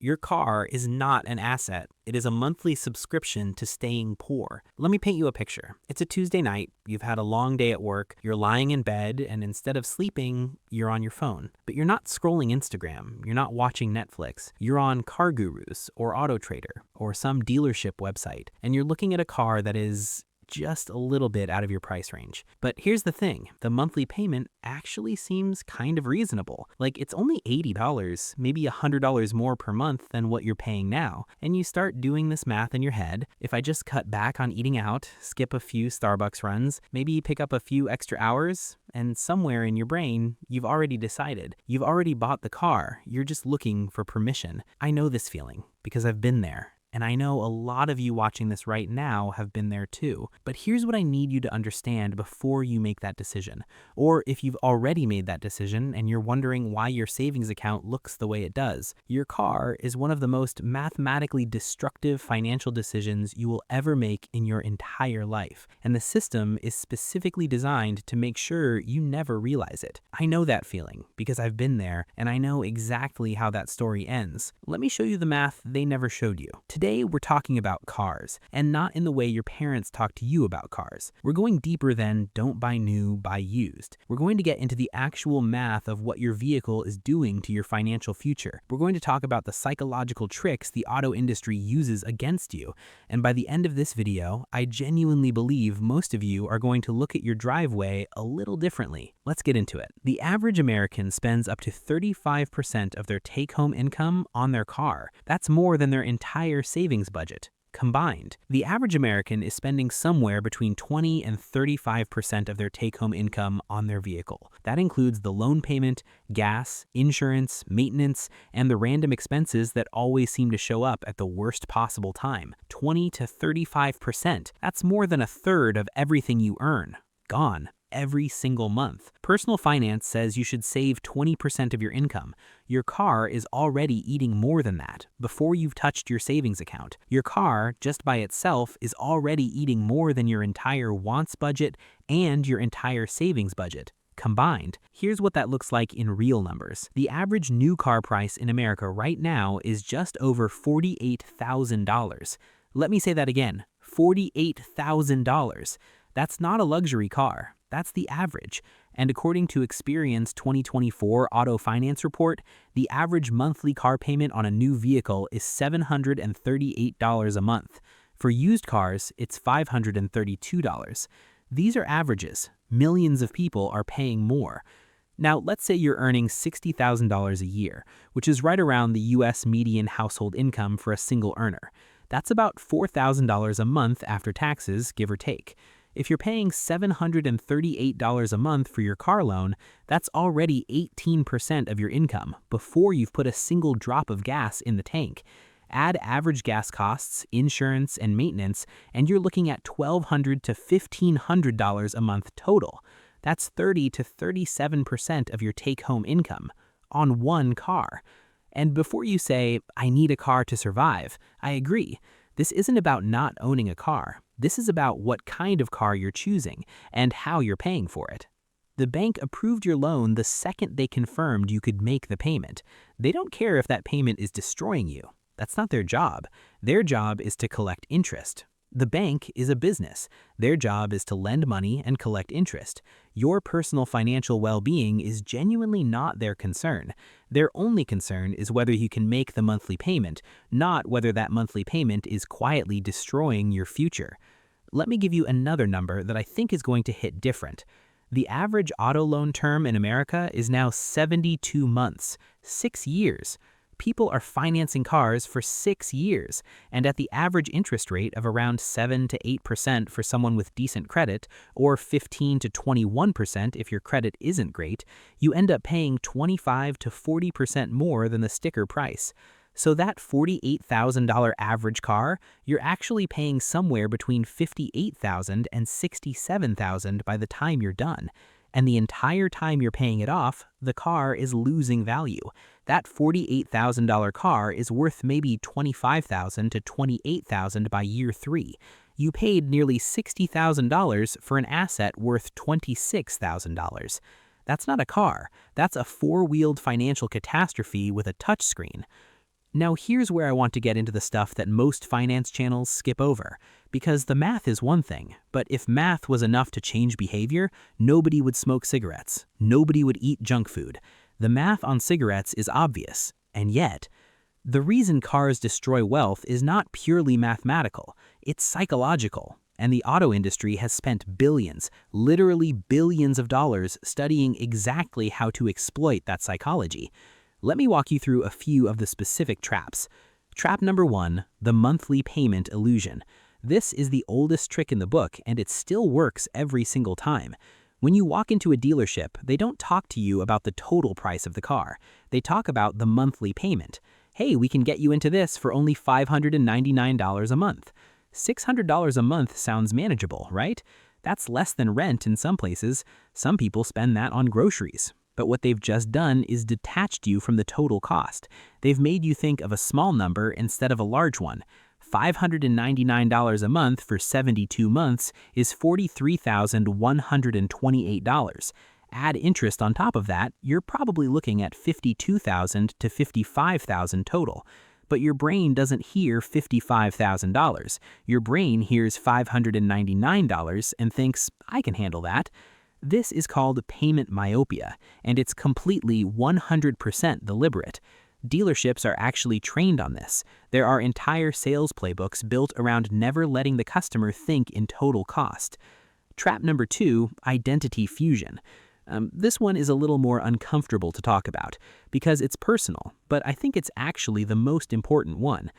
Your car is not an asset. It is a monthly subscription to staying poor. Let me paint you a picture. It's a Tuesday night. You've had a long day at work. You're lying in bed, and instead of sleeping, you're on your phone. But you're not scrolling Instagram. You're not watching Netflix. You're on Car Gurus or Auto Trader or some dealership website, and you're looking at a car that is just a little bit out of your price range. But here's the thing, the monthly payment actually seems kind of reasonable. Like it's only $80, maybe $100 more per month than what you're paying now. And you start doing this math in your head. If I just cut back on eating out, skip a few Starbucks runs, maybe pick up a few extra hours, and somewhere in your brain, you've already decided. You've already bought the car. You're just looking for permission. I know this feeling because I've been there. And I know a lot of you watching this right now have been there too. But here's what I need you to understand before you make that decision. Or if you've already made that decision and you're wondering why your savings account looks the way it does, your car is one of the most mathematically destructive financial decisions you will ever make in your entire life. And the system is specifically designed to make sure you never realize it. I know that feeling because I've been there and I know exactly how that story ends. Let me show you the math they never showed you. Today, we're talking about cars, and not in the way your parents talk to you about cars. We're going deeper than don't buy new, buy used. We're going to get into the actual math of what your vehicle is doing to your financial future. We're going to talk about the psychological tricks the auto industry uses against you. And by the end of this video, I genuinely believe most of you are going to look at your driveway a little differently. Let's get into it. The average American spends up to 35% of their take-home income on their car. That's more than their entire savings budget combined. The average American is spending somewhere between 20 and 35% of their take-home income on their vehicle. That includes the loan payment, gas, insurance, maintenance, and the random expenses that always seem to show up at the worst possible time. 20 to 35%. That's more than a third of everything you earn. Gone. Every single month. Personal finance says you should save 20% of your income. Your car is already eating more than that before you've touched your savings account. Your car, just by itself, is already eating more than your entire wants budget and your entire savings budget combined. Here's what that looks like in real numbers. The average new car price in America right now is just over $48,000. Let me say that again, $48,000. That's not a luxury car. That's the average. And according to Experian's 2024 Auto Finance Report, the average monthly car payment on a new vehicle is $738 a month. For used cars, it's $532. These are averages. Millions of people are paying more. Now, let's say you're earning $60,000 a year, which is right around the US median household income for a single earner. That's about $4,000 a month after taxes, give or take. If you're paying $738 a month for your car loan, that's already 18% of your income before you've put a single drop of gas in the tank. Add average gas costs, insurance, and maintenance, and you're looking at $1,200 to $1,500 a month total. That's 30 to 37% of your take-home income on one car. And before you say, I need a car to survive, I agree. This isn't about not owning a car. This is about what kind of car you're choosing and how you're paying for it. The bank approved your loan the second they confirmed you could make the payment. They don't care if that payment is destroying you. That's not their job. Their job is to collect interest. The bank is a business. Their job is to lend money and collect interest. Your personal financial well-being is genuinely not their concern. Their only concern is whether you can make the monthly payment, not whether that monthly payment is quietly destroying your future. Let me give you another number that I think is going to hit different. The average auto loan term in America is now 72 months, 6 years. People are financing cars for 6 years, and at the average interest rate of around 7 to 8% for someone with decent credit, or 15 to 21% if your credit isn't great, you end up paying 25 to 40% more than the sticker price. So that $48,000 average car, you're actually paying somewhere between $58,000 and $67,000 by the time you're done. And the entire time you're paying it off, the car is losing value. That $48,000 car is worth maybe $25,000 to $28,000 by year 3. You paid nearly $60,000 for an asset worth $26,000. That's not a car. That's a four-wheeled financial catastrophe with a touchscreen. Now here's where I want to get into the stuff that most finance channels skip over, because the math is one thing, but if math was enough to change behavior, nobody would smoke cigarettes, nobody would eat junk food. The math on cigarettes is obvious, and yet, the reason cars destroy wealth is not purely mathematical, it's psychological. And the auto industry has spent billions, literally billions of dollars studying exactly how to exploit that psychology. Let me walk you through a few of the specific traps. Trap number 1, the monthly payment illusion. This is the oldest trick in the book, and it still works every single time. When you walk into a dealership, they don't talk to you about the total price of the car. They talk about the monthly payment. Hey, we can get you into this for only $599 a month. $600 a month sounds manageable, right? That's less than rent in some places. Some people spend that on groceries. But what they've just done is detached you from the total cost. They've made you think of a small number instead of a large one. $599 a month for 72 months is $43,128. Add interest on top of that, you're probably looking at $52,000 to $55,000 total. But your brain doesn't hear $55,000. Your brain hears $599 and thinks, I can handle that. This is called payment myopia, and it's completely 100% deliberate. Dealerships are actually trained on this. There are entire sales playbooks built around never letting the customer think in total cost. Trap number 2, identity fusion. This one is a little more uncomfortable to talk about because it's personal, but I think it's actually the most important one.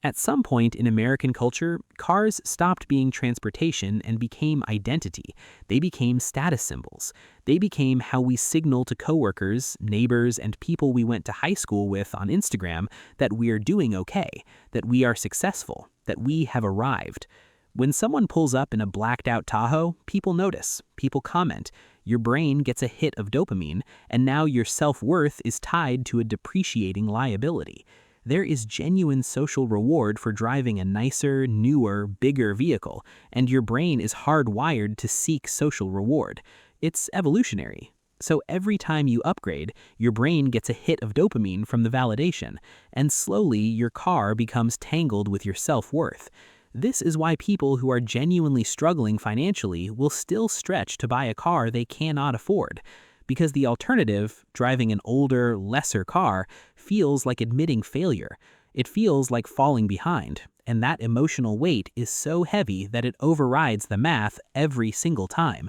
At some point in American culture, cars stopped being transportation and became identity. They became status symbols. They became how we signal to coworkers, neighbors, and people we went to high school with on Instagram that we're doing okay, that we are successful, that we have arrived. When someone pulls up in a blacked out Tahoe, people notice, people comment. Your brain gets a hit of dopamine, and now your self-worth is tied to a depreciating liability. There is genuine social reward for driving a nicer, newer, bigger vehicle, and your brain is hardwired to seek social reward. It's evolutionary. So every time you upgrade, your brain gets a hit of dopamine from the validation, and slowly your car becomes tangled with your self-worth. This is why people who are genuinely struggling financially will still stretch to buy a car they cannot afford. Because the alternative, driving an older, lesser car, feels like admitting failure. It feels like falling behind, and that emotional weight is so heavy that it overrides the math every single time.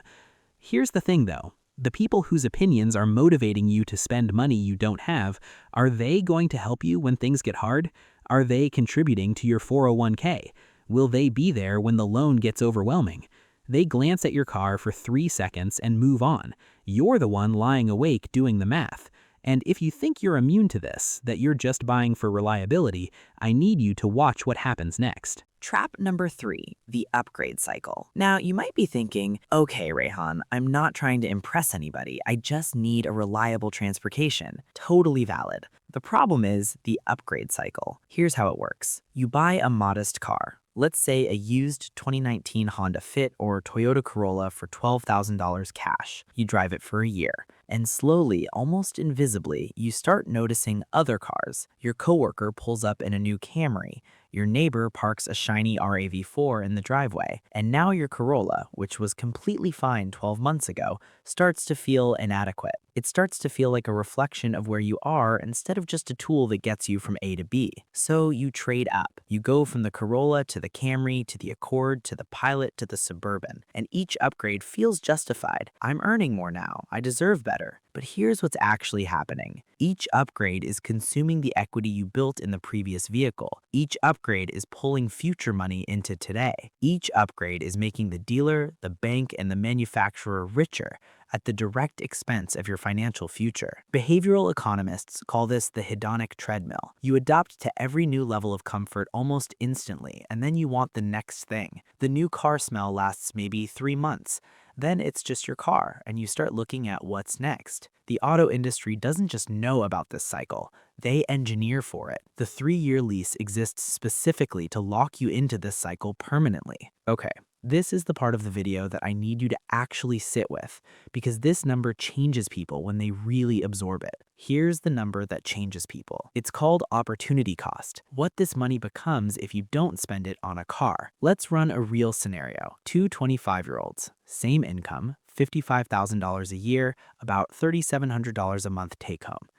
Here's the thing though, the people whose opinions are motivating you to spend money you don't have, are they going to help you when things get hard? Are they contributing to your 401k? Will they be there when the loan gets overwhelming? They glance at your car for 3 seconds and move on. You're the one lying awake doing the math. And if you think you're immune to this, that you're just buying for reliability, I need you to watch what happens next. Trap number 3, the upgrade cycle. Now, you might be thinking, okay, Rehan, I'm not trying to impress anybody. I just need a reliable transportation. Totally valid. The problem is the upgrade cycle. Here's how it works. You buy a modest car. Let's say a used 2019 Honda Fit or Toyota Corolla for $12,000 cash. You drive it for a year. And slowly, almost invisibly, you start noticing other cars. Your coworker pulls up in a new Camry. Your neighbor parks a shiny RAV4 in the driveway. And now your Corolla, which was completely fine 12 months ago, starts to feel inadequate. It starts to feel like a reflection of where you are instead of just a tool that gets you from A to B. So you trade up. You go from the Corolla to the Camry to the Accord to the Pilot to the Suburban. And each upgrade feels justified. I'm earning more now. I deserve better. But here's what's actually happening. Each upgrade is consuming the equity you built in the previous vehicle. Each upgrade is pulling future money into today. Each upgrade is making the dealer, the bank, and the manufacturer richer at the direct expense of your financial future. Behavioral economists call this the hedonic treadmill. You adopt to every new level of comfort almost instantly, and then you want the next thing. The new car smell lasts maybe 3 months. Then it's just your car, and you start looking at what's next. The auto industry doesn't just know about this cycle, they engineer for it. The 3-year lease exists specifically to lock you into this cycle permanently. Okay, This is the part of the video that I need you to actually sit with, because this number changes people when they really absorb it. Here's the number that changes people. It's called opportunity cost, what this money becomes if you don't spend it on a car. Let's run a real scenario. Two 25-year-olds, same income, $55,000 a year, about $3,700 a month take home.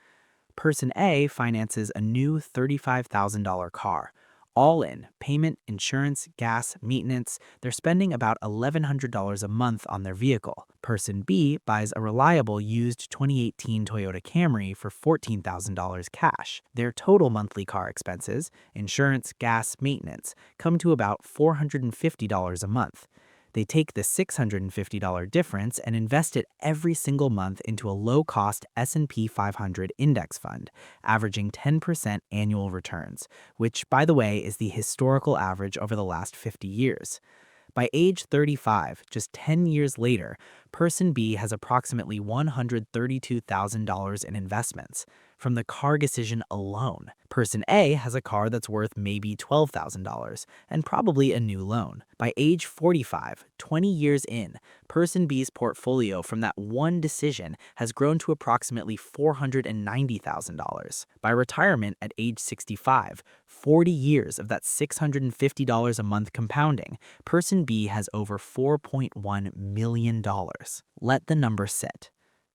Person A finances a new $35,000 car. All in, payment, insurance, gas, maintenance, they're spending about $1,100 a month on their vehicle. Person B buys a reliable used 2018 Toyota Camry for $14,000 cash. Their total monthly car expenses, insurance, gas, maintenance, come to about $450 a month. They take the $650 difference and invest it every single month into a low-cost S&P 500 index fund, averaging 10% annual returns, which, by the way, is the historical average over the last 50 years. By age 35, just 10 years later, Person B has approximately $132,000 in investments from the car decision alone. Person A has a car that's worth maybe $12,000 and probably a new loan. By age 45, 20 years in, Person B's portfolio from that one decision has grown to approximately $490,000. By retirement at age 65, 40 years of that $650 a month compounding, Person B has over $4.1 million. Let the number sit.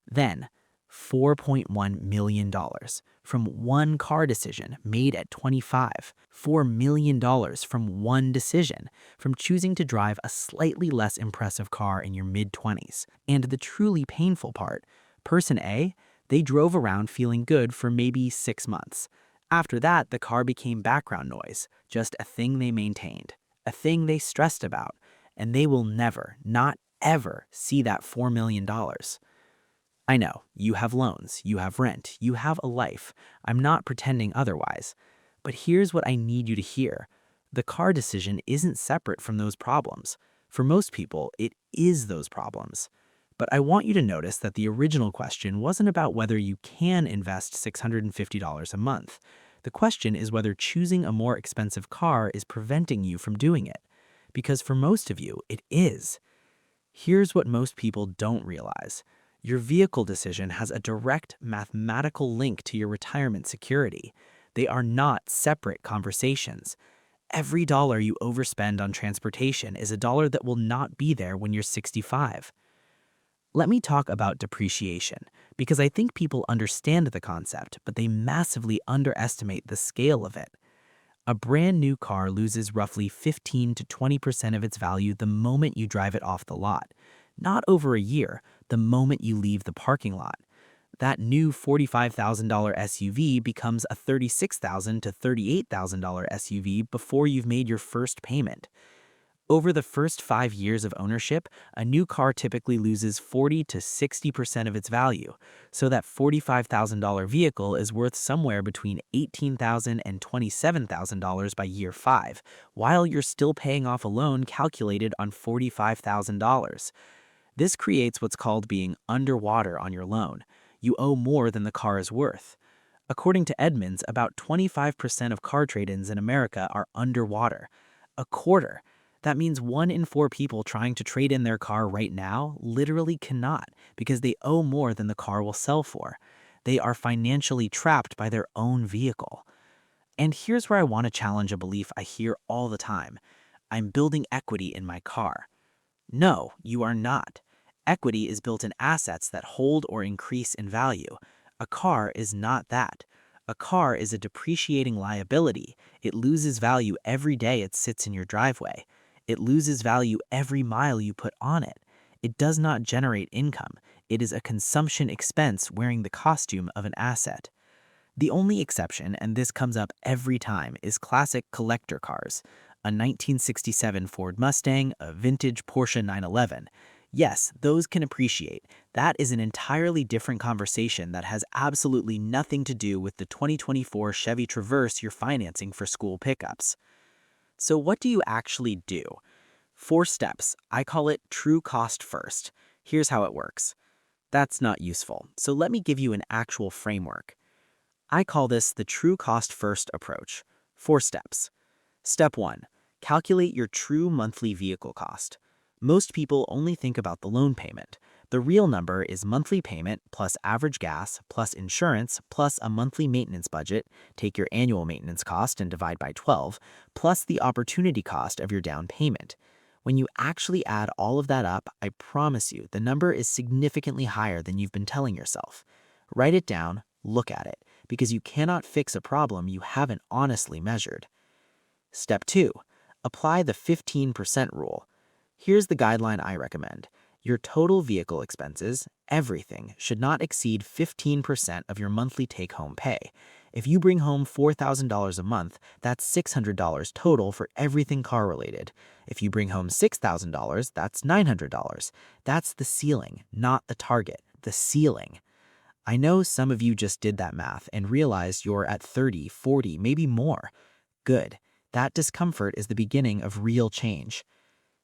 Then, $4.1 million from one car decision made at 25. $4 million from one decision, from choosing to drive a slightly less impressive car in your mid-20s. And the truly painful part, Person A, they drove around feeling good for maybe 6 months. After that, the car became background noise, just a thing they maintained, a thing they stressed about, and they will never, not ever, see that $4 million. I know, you have loans, you have rent, you have a life. I'm not pretending otherwise. But here's what I need you to hear. The car decision isn't separate from those problems. For most people, it is those problems. But I want you to notice that the original question wasn't about whether you can invest $650 a month. The question is whether choosing a more expensive car is preventing you from doing it. Because for most of you, it is. Here's what most people don't realize. Your vehicle decision has a direct mathematical link to your retirement security. They are not separate conversations. Every dollar you overspend on transportation is a dollar that will not be there when you're 65. Let me talk about depreciation, because I think people understand the concept, but they massively underestimate the scale of it. A brand new car loses roughly 15 to 20% of its value the moment you drive it off the lot. Not over a year, the moment you leave the parking lot. That new $45,000 SUV becomes a $36,000 to $38,000 SUV before you've made your first payment. Over the first 5 years of ownership, a new car typically loses 40 to 60% of its value, so that $45,000 vehicle is worth somewhere between $18,000 and $27,000 by year 5, while you're still paying off a loan calculated on $45,000. This creates what's called being underwater on your loan. You owe more than the car is worth. According to Edmunds, about 25% of car trade-ins in America are underwater. A quarter. That means 1 in 4 people trying to trade in their car right now literally cannot because they owe more than the car will sell for. They are financially trapped by their own vehicle. And here's where I want to challenge a belief I hear all the time. I'm building equity in my car. No, you are not. Equity is built in assets that hold or increase in value. A car is not that. A car is a depreciating liability. It loses value every day it sits in your driveway. It loses value every mile you put on it. It does not generate income. It is a consumption expense wearing the costume of an asset. The only exception, and this comes up every time, is classic collector cars. A 1967 Ford Mustang, a vintage Porsche 911. Yes, those can appreciate. That is an entirely different conversation that has absolutely nothing to do with the 2024 Chevy Traverse you're financing for school pickups. So what do you actually do? 4 steps. I call it true cost first. Here's how it works. That's not useful, so let me give you an actual framework. I call this the true cost first approach. 4 steps. Step 1. Calculate your true monthly vehicle cost. Most people only think about the loan payment. The real number is monthly payment plus average gas plus insurance plus a monthly maintenance budget, take your annual maintenance cost and divide by 12, plus the opportunity cost of your down payment. When you actually add all of that up, I promise you the number is significantly higher than you've been telling yourself. Write it down, look at it, because you cannot fix a problem you haven't honestly measured. Step 2. Apply the 15% rule. Here's the guideline I recommend. Your total vehicle expenses, everything, should not exceed 15% of your monthly take-home pay. If you bring home $4,000 a month, that's $600 total for everything car-related. If you bring home $6,000, that's $900. That's the ceiling, not the target, the ceiling. I know some of you just did that math and realized you're at 30, 40, maybe more. Good. That discomfort is the beginning of real change.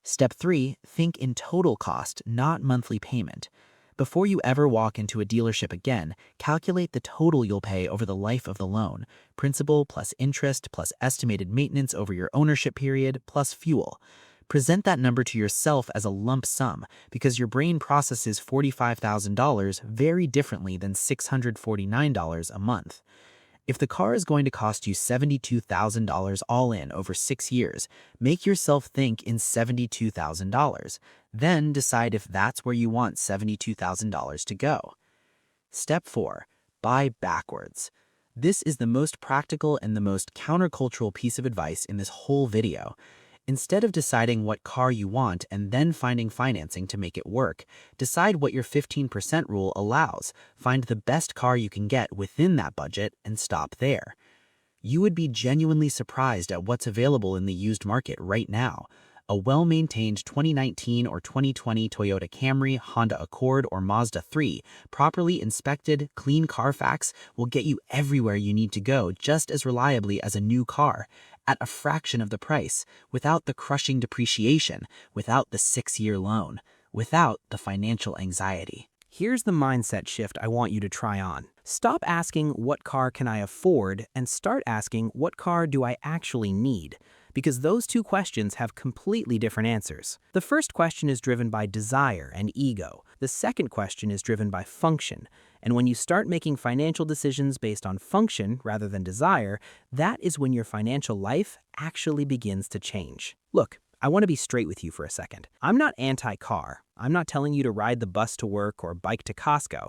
Step 3, think in total cost, not monthly payment. Before you ever walk into a dealership again, calculate the total you'll pay over the life of the loan, principal plus interest plus estimated maintenance over your ownership period plus fuel. Present that number to yourself as a lump sum because your brain processes $45,000 very differently than $649 a month. If the car is going to cost you $72,000 all in over 6 years, make yourself think in $72,000. Then decide if that's where you want $72,000 to go. Step 4. Buy backwards. This is the most practical and the most countercultural piece of advice in this whole video. Instead of deciding what car you want and then finding financing to make it work, decide what your 15% rule allows, find the best car you can get within that budget, and stop there. You would be genuinely surprised at what's available in the used market right now. A well-maintained 2019 or 2020 Toyota Camry, Honda Accord, or Mazda 3, properly inspected, clean Carfax, will get you everywhere you need to go just as reliably as a new car, at a fraction of the price, without the crushing depreciation, without the 6-year loan, without the financial anxiety. Here's the mindset shift I want you to try on. Stop asking, what car can I afford, and start asking, what car do I actually need? Because those two questions have completely different answers. The first question is driven by desire and ego. The second question is driven by function. And when you start making financial decisions based on function rather than desire, that is when your financial life actually begins to change. Look, I want to be straight with you for a second. I'm not anti-car. I'm not telling you to ride the bus to work or bike to Costco.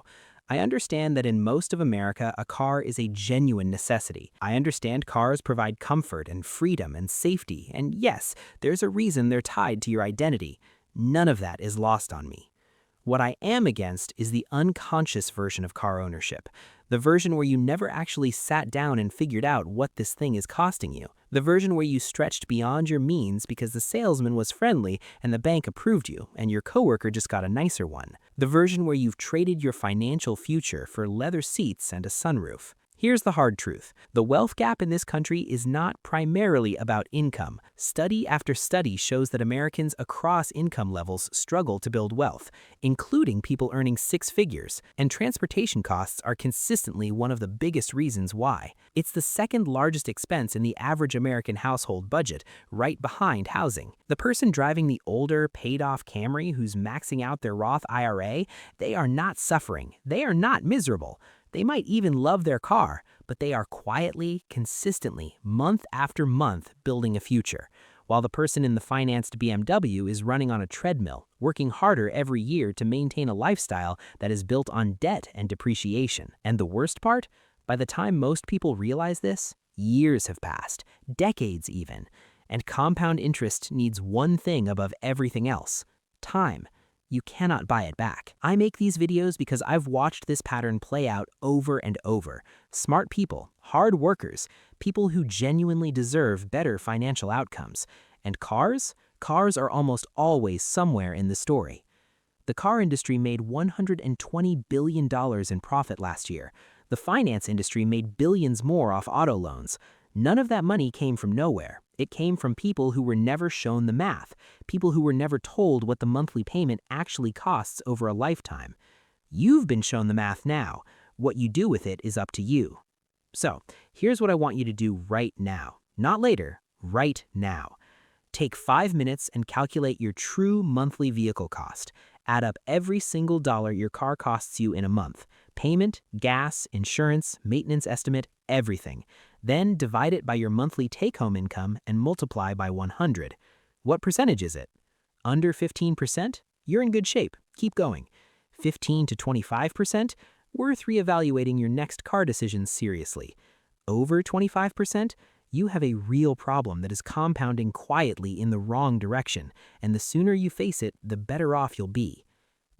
I understand that in most of America, a car is a genuine necessity. I understand cars provide comfort and freedom and safety, and yes, there's a reason they're tied to your identity. None of that is lost on me. What I am against is the unconscious version of car ownership, the version where you never actually sat down and figured out what this thing is costing you, the version where you stretched beyond your means because the salesman was friendly and the bank approved you and your coworker just got a nicer one, the version where you've traded your financial future for leather seats and a sunroof. Here's the hard truth. The wealth gap in this country is not primarily about income. Study after study shows that Americans across income levels struggle to build wealth, including people earning 6 figures, and transportation costs are consistently one of the biggest reasons why. It's the second largest expense in the average American household budget, right behind housing. The person driving the older, paid-off Camry who's maxing out their Roth IRA, they are not suffering. They are not miserable. They might even love their car, but they are quietly, consistently, month after month, building a future, while the person in the financed BMW is running on a treadmill, working harder every year to maintain a lifestyle that is built on debt and depreciation. And the worst part? By the time most people realize this, years have passed, decades even, and compound interest needs one thing above everything else: time. You cannot buy it back. I make these videos because I've watched this pattern play out over and over. Smart people, hard workers, people who genuinely deserve better financial outcomes. And cars? Cars are almost always somewhere in the story. The car industry made $120 billion in profit last year. The finance industry made billions more off auto loans. None of that money came from nowhere. It came from people who were never shown the math, people who were never told what the monthly payment actually costs over a lifetime. You've been shown the math now. What you do with it is up to you. So, here's what I want you to do right now. Not later, right now. Take 5 minutes and calculate your true monthly vehicle cost. Add up every single dollar your car costs you in a month. Payment, gas, insurance, maintenance estimate, everything. Then divide it by your monthly take-home income and multiply by 100. What percentage is it? Under 15%? You're in good shape. Keep going. 15 to 25%? Worth reevaluating your next car decisions seriously. Over 25%? You have a real problem that is compounding quietly in the wrong direction, and the sooner you face it, the better off you'll be.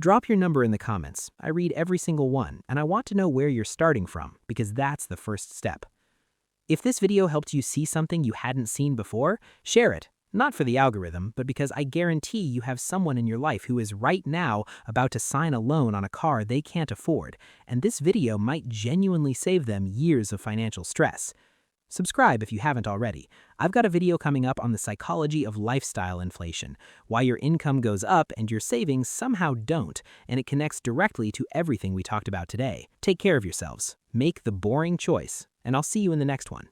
Drop your number in the comments. I read every single one, and I want to know where you're starting from, because that's the first step. If this video helped you see something you hadn't seen before, share it. Not for the algorithm, but because I guarantee you have someone in your life who is right now about to sign a loan on a car they can't afford, and this video might genuinely save them years of financial stress. Subscribe if you haven't already. I've got a video coming up on the psychology of lifestyle inflation, why your income goes up and your savings somehow don't, and it connects directly to everything we talked about today. Take care of yourselves, make the boring choice, and I'll see you in the next one.